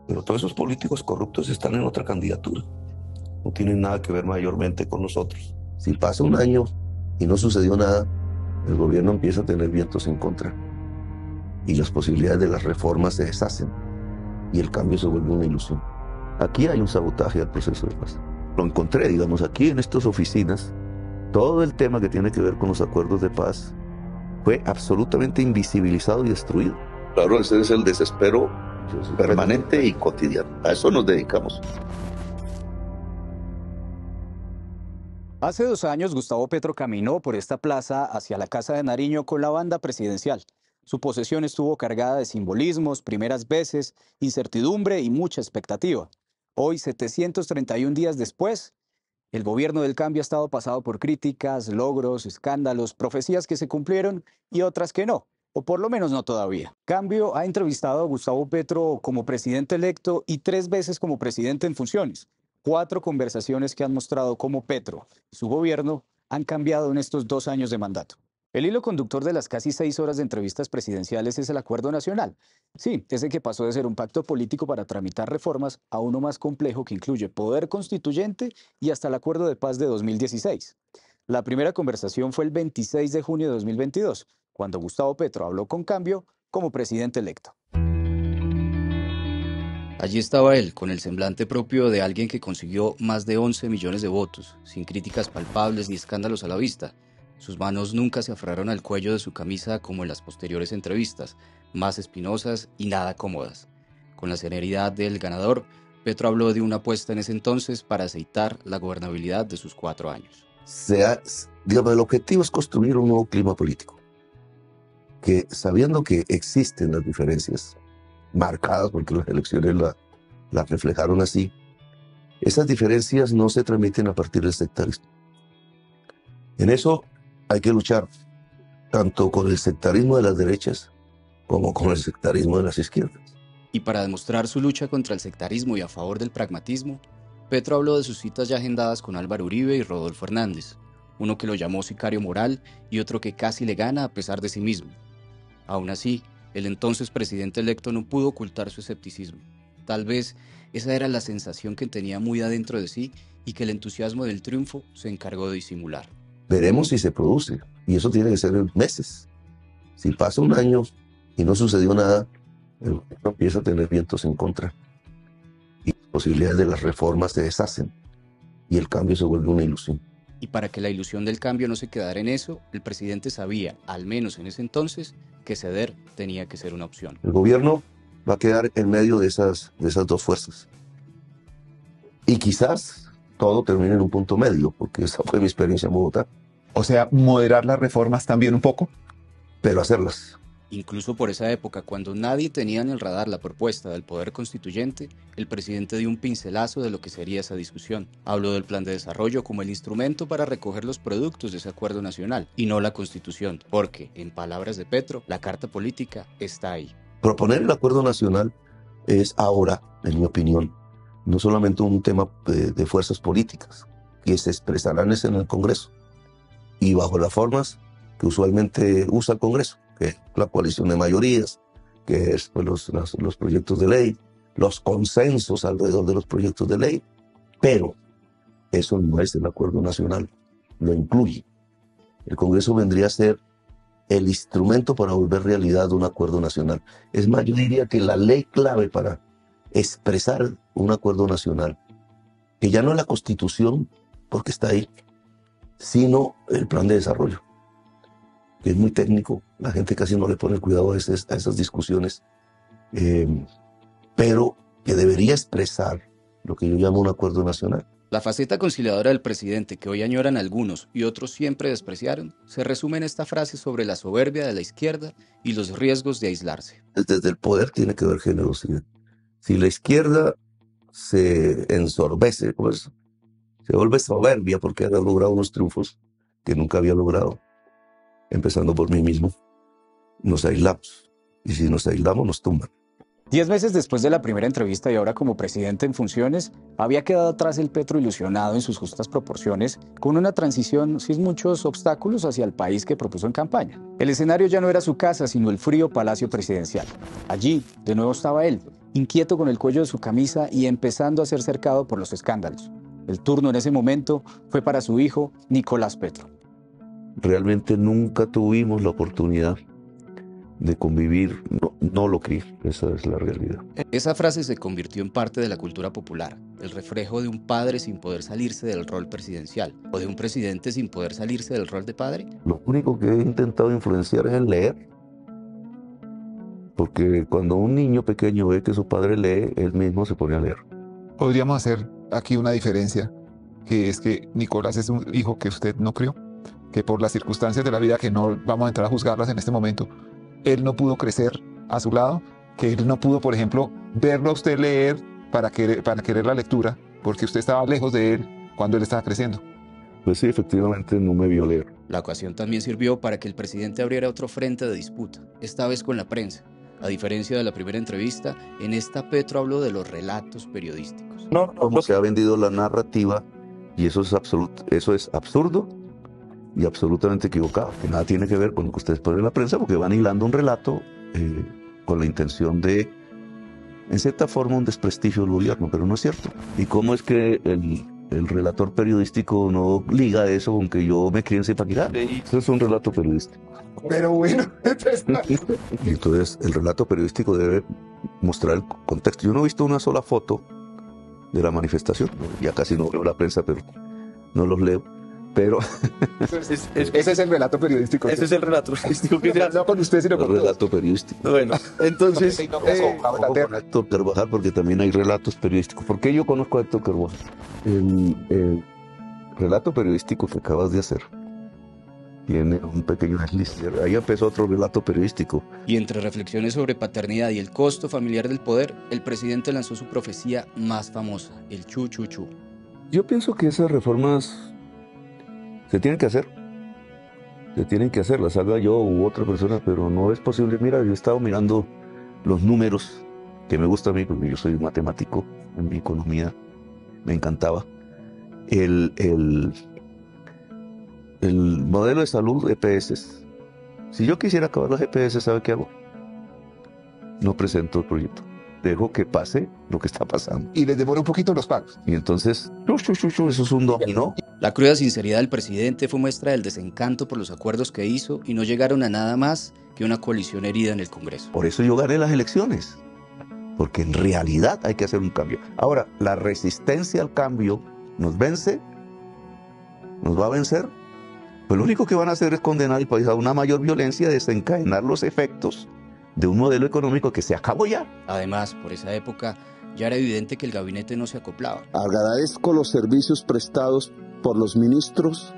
Pero todos esos políticos corruptos están en otra candidatura. No tienen nada que ver mayormente con nosotros. Si pasa un año y no sucedió nada, el gobierno empieza a tener vientos en contra. Y las posibilidades de las reformas se deshacen. Y el cambio se vuelve una ilusión. Aquí hay un sabotaje al proceso de paz. Lo encontré, digamos, aquí en estas oficinas. Todo el tema que tiene que ver con los acuerdos de paz fue absolutamente invisibilizado y destruido. Claro, ese es el desespero permanente y cotidiano. A eso nos dedicamos. Hace 2 años, Gustavo Petro caminó por esta plaza hacia la Casa de Nariño con la banda presidencial. Su posesión estuvo cargada de simbolismos, primeras veces, incertidumbre y mucha expectativa. Hoy, 731 días después, el gobierno del cambio ha estado pasado por críticas, logros, escándalos, profecías que se cumplieron y otras que no, o por lo menos no todavía. Cambio ha entrevistado a Gustavo Petro como presidente electo y 3 veces como presidente en funciones. 4 conversaciones que han mostrado cómo Petro y su gobierno han cambiado en estos 2 años de mandato. El hilo conductor de las casi 6 horas de entrevistas presidenciales es el Acuerdo Nacional. Sí, ese que pasó de ser un pacto político para tramitar reformas a uno más complejo que incluye poder constituyente y hasta el Acuerdo de Paz de 2016. La primera conversación fue el 26 de junio de 2022, cuando Gustavo Petro habló con Cambio como presidente electo. Allí estaba él, con el semblante propio de alguien que consiguió más de 11 millones de votos, sin críticas palpables ni escándalos a la vista. Sus manos nunca se aferraron al cuello de su camisa como en las posteriores entrevistas, más espinosas y nada cómodas. Con la serenidad del ganador, Petro habló de una apuesta en ese entonces para aceitar la gobernabilidad de sus 4 años. Digamos, el objetivo es construir un nuevo clima político, que sabiendo que existen las diferencias marcadas, porque las elecciones las reflejaron así, esas diferencias no se transmiten a partir del sectarismo. En eso hay que luchar tanto con el sectarismo de las derechas como con el sectarismo de las izquierdas. Y para demostrar su lucha contra el sectarismo y a favor del pragmatismo, Petro habló de sus citas ya agendadas con Álvaro Uribe y Rodolfo Hernández, uno que lo llamó sicario moral y otro que casi le gana a pesar de sí mismo. Aún así, el entonces presidente electo no pudo ocultar su escepticismo. Tal vez esa era la sensación que tenía muy adentro de sí y que el entusiasmo del triunfo se encargó de disimular. Veremos si se produce, y eso tiene que ser en meses. Si pasa un año y no sucedió nada, el gobierno empieza a tener vientos en contra. Y las posibilidades de las reformas se deshacen, y el cambio se vuelve una ilusión. Y para que la ilusión del cambio no se quedara en eso, el presidente sabía, al menos en ese entonces, que ceder tenía que ser una opción. El gobierno va a quedar en medio de esas dos fuerzas. Y quizás todo termine en un punto medio, porque esa fue mi experiencia en Bogotá. O sea, moderar las reformas también un poco. Pero hacerlas. Incluso por esa época, cuando nadie tenía en el radar la propuesta del poder constituyente, el presidente dio un pincelazo de lo que sería esa discusión. Habló del plan de desarrollo como el instrumento para recoger los productos de ese acuerdo nacional, y no la Constitución, porque, en palabras de Petro, la carta política está ahí. Proponer el acuerdo nacional es ahora, en mi opinión, no solamente un tema de fuerzas políticas, que se expresarán en el Congreso, y bajo las formas que usualmente usa el Congreso, que es la coalición de mayorías, que es pues, los proyectos de ley, los consensos alrededor de los proyectos de ley, pero eso no es el acuerdo nacional, lo incluye. El Congreso vendría a ser el instrumento para volver realidad un acuerdo nacional. Es más, yo diría que la ley clave para expresar un acuerdo nacional, que ya no es la Constitución, porque está ahí, sino el plan de desarrollo, que es muy técnico, la gente casi no le pone cuidado a esas discusiones, pero que debería expresar lo que yo llamo un acuerdo nacional. La faceta conciliadora del presidente que hoy añoran algunos y otros siempre despreciaron, se resume en esta frase sobre la soberbia de la izquierda y los riesgos de aislarse. Desde el poder tiene que haber generosidad. Si la izquierda se ensorbece, pues se vuelve soberbia porque ha logrado unos triunfos que nunca había logrado, empezando por mí mismo, nos aislamos. Y si nos aislamos, nos tumban. 10 meses después de la primera entrevista y ahora como presidente en funciones, había quedado atrás el Petro ilusionado en sus justas proporciones, con una transición sin muchos obstáculos hacia el país que propuso en campaña. El escenario ya no era su casa, sino el frío palacio presidencial. Allí, de nuevo estaba él, inquieto con el cuello de su camisa y empezando a ser cercado por los escándalos. El turno en ese momento fue para su hijo, Nicolás Petro. Realmente nunca tuvimos la oportunidad de convivir, no lo crié, esa es la realidad. Esa frase se convirtió en parte de la cultura popular, el reflejo de un padre sin poder salirse del rol presidencial, o de un presidente sin poder salirse del rol de padre. Lo único que he intentado influenciar es el leer, porque cuando un niño pequeño ve que su padre lee, él mismo se pone a leer. Podríamos hacer aquí una diferencia, que es que Nicolás es un hijo que usted no crió, que por las circunstancias de la vida, que no vamos a entrar a juzgarlas en este momento, él no pudo crecer a su lado, que él no pudo, por ejemplo, verlo a usted leer para querer la lectura, porque usted estaba lejos de él cuando él estaba creciendo. Pues sí, efectivamente no me vio leer. La ocasión también sirvió para que el presidente abriera otro frente de disputa, esta vez con la prensa. A diferencia de la primera entrevista, en esta Petro habló de los relatos periodísticos. Como se ha vendido la narrativa, y eso es absurdo y absolutamente equivocado, que nada tiene que ver con lo que ustedes ponen en la prensa, porque van hilando un relato con la intención de, en cierta forma, un desprestigio del gobierno, pero no es cierto. ¿Y cómo es que el relator periodístico no liga eso con que yo me crié en Zipaquirá? Eso es un relato periodístico. Pero bueno, Y entonces el relato periodístico debe mostrar el contexto. Yo no he visto una sola foto de la manifestación, ya casi no leo la prensa, pero no los leo. Pero ese es el relato periodístico. Ese es el relato periodístico que se hace. No con usted, sino con el relato periodístico. Bueno, entonces, Ojo con Héctor Carvajal, porque también hay relatos periodísticos. ¿Por qué yo conozco a Héctor Carvajal? El relato periodístico que acabas de hacer tiene un pequeño desliz. Ahí empezó otro relato periodístico. Y entre reflexiones sobre paternidad y el costo familiar del poder, el presidente lanzó su profecía más famosa, el chu chu chu. Yo pienso que esas reformas se tienen que hacer. Se tienen que hacer, las haga yo u otra persona, pero no es posible. Mira, yo he estado mirando los números, que me gusta a mí, porque yo soy matemático, en mi economía me encantaba. El modelo de salud, EPS. Si yo quisiera acabar los EPS, ¿sabe qué hago? No presento el proyecto. Dejo que pase lo que está pasando. Y les demora un poquito los pagos. Y entonces, eso es un dominó. La cruda sinceridad del presidente fue muestra del desencanto por los acuerdos que hizo y no llegaron a nada más que una coalición herida en el Congreso. Por eso yo gané las elecciones. Porque en realidad hay que hacer un cambio. Ahora, la resistencia al cambio nos vence, nos va a vencer. Pues lo único que van a hacer es condenar al país a una mayor violencia, desencadenar los efectos de un modelo económico que se acabó ya. Además, por esa época, ya era evidente que el gabinete no se acoplaba. Agradezco los servicios prestados por los ministros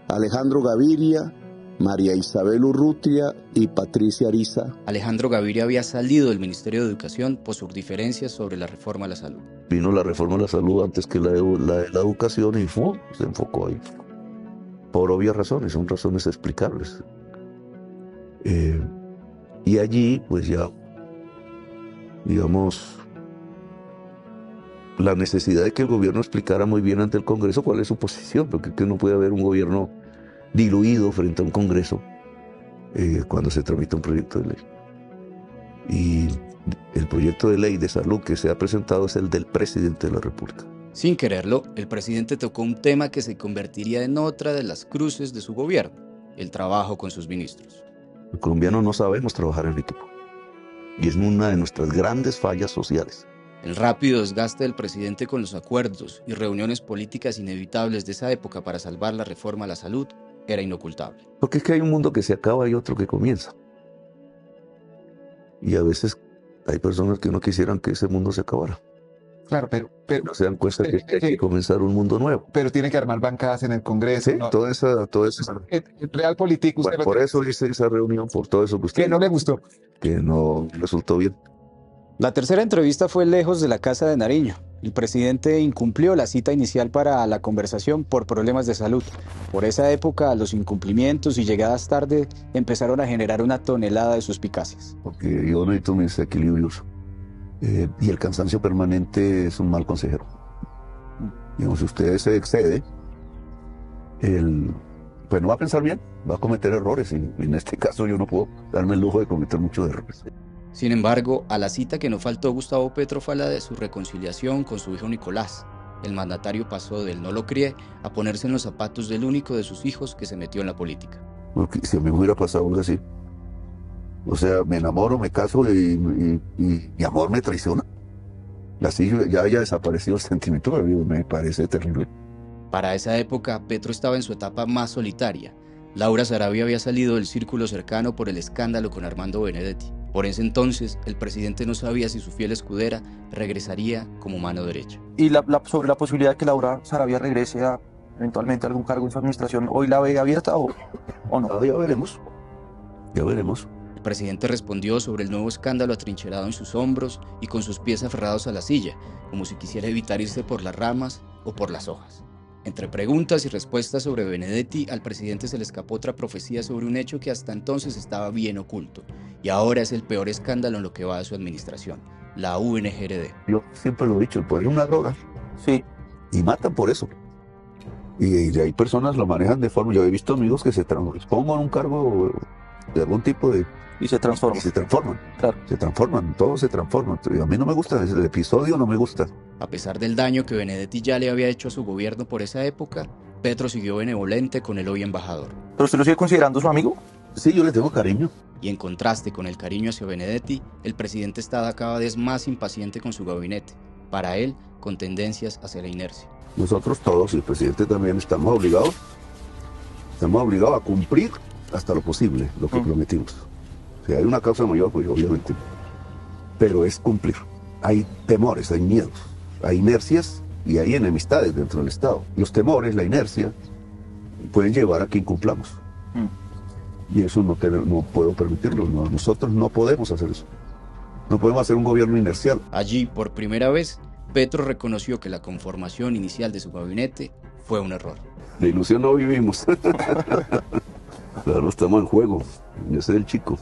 Alejandro Gaviria, María Isabel Urrutia y Patricia Ariza. Alejandro Gaviria había salido del Ministerio de Educación por sus diferencias sobre la reforma a la salud. Vino la reforma a la salud antes que la de la educación y se enfocó ahí. Por obvias razones, son razones explicables. Y allí, pues ya, digamos, la necesidad de que el gobierno explicara muy bien ante el Congreso cuál es su posición, porque es que no puede haber un gobierno diluido frente a un Congreso cuando se tramita un proyecto de ley. Y el proyecto de ley de salud que se ha presentado es el del presidente de la República. Sin quererlo, el presidente tocó un tema que se convertiría en otra de las cruces de su gobierno, el trabajo con sus ministros. Los colombianos no sabemos trabajar en equipo. Y es una de nuestras grandes fallas sociales. El rápido desgaste del presidente con los acuerdos y reuniones políticas inevitables de esa época para salvar la reforma a la salud era inocultable. Porque es que hay un mundo que se acaba y otro que comienza. Y a veces hay personas que no quisieran que ese mundo se acabara. Claro, pero No se dan cuenta que hay que comenzar un mundo nuevo. pero tiene que armar bancadas en el Congreso. Sí, ¿no? toda esa. El Realpolitik, usted Bueno, por eso hice esa reunión, por todo eso que usted. que no le gustó. Que no resultó bien. La tercera entrevista fue lejos de la Casa de Nariño. El presidente incumplió la cita inicial para la conversación por problemas de salud. Por esa época, los incumplimientos y llegadas tarde empezaron a generar una tonelada de suspicacias. Porque yo necesito mis equilibrios. Y el cansancio permanente es un mal consejero. Digamos, si usted se excede, pues no va a pensar bien, va a cometer errores. Y en este caso yo no puedo darme el lujo de cometer muchos errores. Sin embargo, a la cita que no faltó Gustavo Petro fue la de su reconciliación con su hijo Nicolás. El mandatario pasó del no lo crié a ponerse en los zapatos del único de sus hijos que se metió en la política. Porque si a mí me hubiera pasado algo así, o sea, me enamoro, me caso y mi amor me traiciona. Así ya haya desaparecido el sentimiento, me parece terrible. Para esa época, Petro estaba en su etapa más solitaria. Laura Sarabia había salido del círculo cercano por el escándalo con Armando Benedetti. Por ese entonces, el presidente no sabía si su fiel escudera regresaría como mano derecha. Y sobre la posibilidad de que Laura Sarabia regrese eventualmente a algún cargo en su administración, ¿hoy la ve abierta o no? Ya veremos. Ya veremos. El presidente respondió sobre el nuevo escándalo atrincherado en sus hombros y con sus pies aferrados a la silla, como si quisiera evitar irse por las ramas o por las hojas. Entre preguntas y respuestas sobre Benedetti, al presidente se le escapó otra profecía sobre un hecho que hasta entonces estaba bien oculto, y ahora es el peor escándalo en lo que va de su administración, la UNGRD. Yo siempre lo he dicho, el poder es una droga. Sí. Y matan por eso. Y hay personas lo manejan de forma... Yo he visto amigos que se pongan un cargo de algún tipo de... Y se transforman. Y se transforman. Claro. Se transforman, todos se transforman. A mí no me gusta, el episodio no me gusta. A pesar del daño que Benedetti ya le había hecho a su gobierno por esa época, Petro siguió benevolente con el hoy embajador. ¿Pero usted lo sigue considerando su amigo? Sí, yo le tengo cariño. Y en contraste con el cariño hacia Benedetti, el presidente estaba cada vez más impaciente con su gabinete, para él con tendencias hacia la inercia. Nosotros todos, y el presidente también, estamos obligados a cumplir hasta lo posible lo que prometimos. Si hay una causa mayor, pues obviamente, pero es cumplir. Hay temores, hay miedos, hay inercias y hay enemistades dentro del Estado. Los temores, la inercia, pueden llevar a que incumplamos. Y eso no puedo permitirlo. Nosotros no podemos hacer eso. No podemos hacer un gobierno inercial. Allí, por primera vez, Petro reconoció que la conformación inicial de su gabinete fue un error. De ilusión no vivimos. Claro, estamos en juego. Yo soy el chico.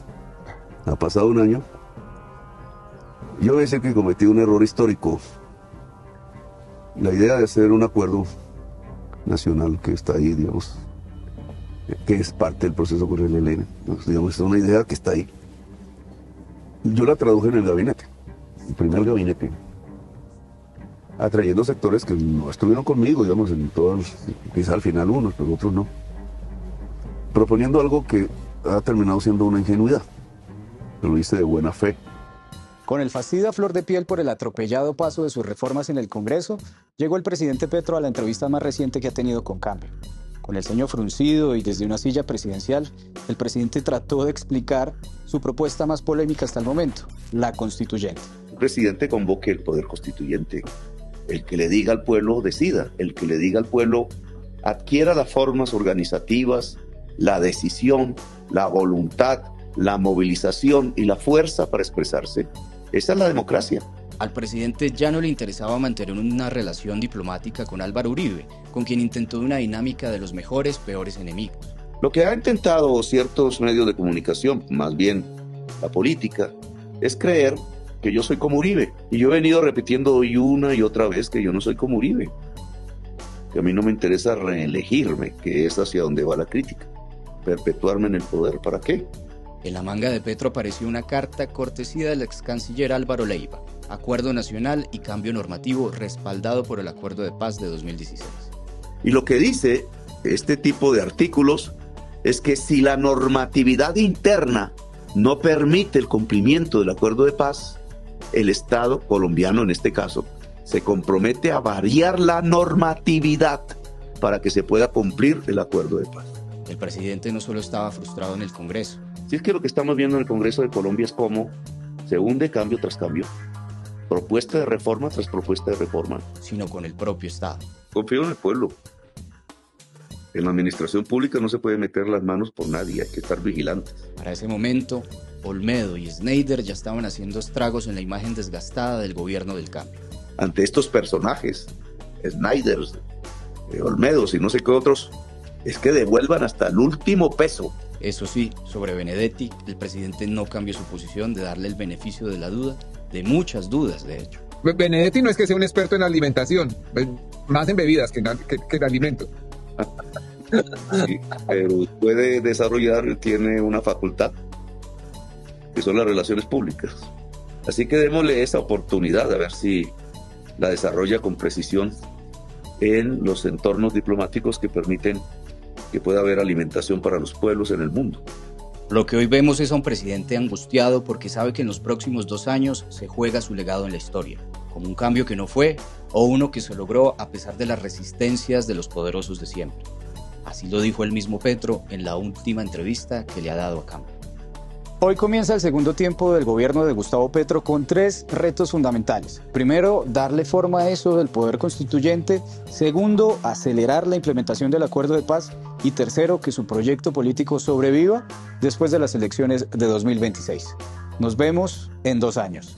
Ha pasado un año. Yo voy a decir que cometí un error histórico. La idea de hacer un acuerdo nacional que está ahí, digamos, que es parte del proceso con el ELN. Digamos, es una idea que está ahí. Yo la traduje en el gabinete, el primer gabinete, atrayendo sectores que no estuvieron conmigo, digamos, en todos, quizá al final unos, pero otros no. Proponiendo algo que ha terminado siendo una ingenuidad. Lo hice de buena fe. Con el fastidio a flor de piel por el atropellado paso de sus reformas en el Congreso, llegó el presidente Petro a la entrevista más reciente que ha tenido con Cambio. Con el ceño fruncido y desde una silla presidencial, el presidente trató de explicar su propuesta más polémica hasta el momento, la constituyente. El presidente convoque el poder constituyente, el que le diga al pueblo decida, el que le diga al pueblo adquiera las formas organizativas, la decisión, la voluntad, la movilización y la fuerza para expresarse. Esa es la democracia. Al presidente ya no le interesaba mantener una relación diplomática con Álvaro Uribe, con quien intentó una dinámica de los mejores, peores enemigos. Lo que ha intentado ciertos medios de comunicación, más bien la política, es creer que yo soy como Uribe. Y yo he venido repitiendo hoy una y otra vez que yo no soy como Uribe. Que a mí no me interesa reelegirme, que es hacia donde va la crítica. Perpetuarme en el poder, ¿para qué? En la manga de Petro apareció una carta cortesía del ex canciller Álvaro Leiva, Acuerdo Nacional y Cambio Normativo respaldado por el Acuerdo de Paz de 2016. Y lo que dice este tipo de artículos es que si la normatividad interna no permite el cumplimiento del Acuerdo de Paz, el Estado colombiano en este caso se compromete a variar la normatividad para que se pueda cumplir el Acuerdo de Paz. El presidente no solo estaba frustrado en el Congreso. Si es que lo que estamos viendo en el Congreso de Colombia es cómo se hunde cambio tras cambio, propuesta de reforma tras propuesta de reforma. Sino con el propio Estado. Confío en el pueblo. En la administración pública no se puede meter las manos por nadie, hay que estar vigilantes. Para ese momento, Olmedo y Schneider ya estaban haciendo estragos en la imagen desgastada del gobierno del cambio. Ante estos personajes, Schneider, Olmedo y no sé qué otros, es que devuelvan hasta el último peso. Eso sí, sobre Benedetti, el presidente no cambió su posición de darle el beneficio de la duda, de muchas dudas, de hecho. Benedetti no es que sea un experto en alimentación, más en bebidas que en alimento. Sí, pero puede desarrollar, tiene una facultad que son las relaciones públicas. Así que démosle esa oportunidad a ver si la desarrolla con precisión en los entornos diplomáticos que permiten que pueda haber alimentación para los pueblos en el mundo. Lo que hoy vemos es a un presidente angustiado porque sabe que en los próximos 2 años se juega su legado en la historia, como un cambio que no fue o uno que se logró a pesar de las resistencias de los poderosos de siempre. Así lo dijo el mismo Petro en la última entrevista que le ha dado a Cambio. Hoy comienza el segundo tiempo del gobierno de Gustavo Petro con 3 retos fundamentales. Primero, darle forma a eso del poder constituyente. Segundo, acelerar la implementación del acuerdo de paz. Y tercero, que su proyecto político sobreviva después de las elecciones de 2026. Nos vemos en 2 años.